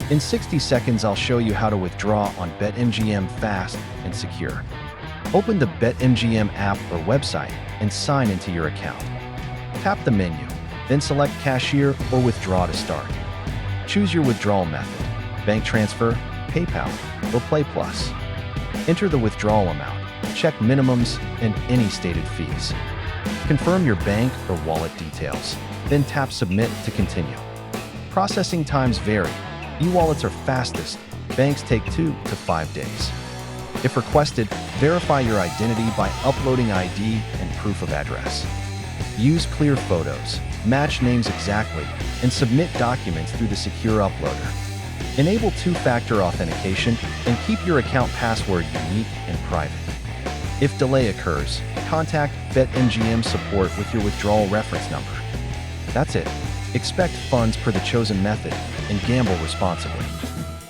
In 60 seconds, I'll show you how to withdraw on Betmgm fast and secure. Open the Betmgm app or website and sign into your account. Tap the menu, then select Cashier or Withdraw to start. Choose your withdrawal method: bank transfer, PayPal, or Play Plus. Enter the withdrawal amount, check minimums and any stated fees. Confirm your bank or wallet details, then tap Submit to continue. Processing times vary. E-wallets are fastest. Banks take 2 to 5 days. If requested, verify your identity by uploading ID and proof of address. Use clear photos, match names exactly, and submit documents through the secure uploader. Enable two-factor authentication and keep your account password unique and private. If delay occurs, contact Betmgm support with your withdrawal reference number. That's it. Expect funds per the chosen method and gamble responsibly.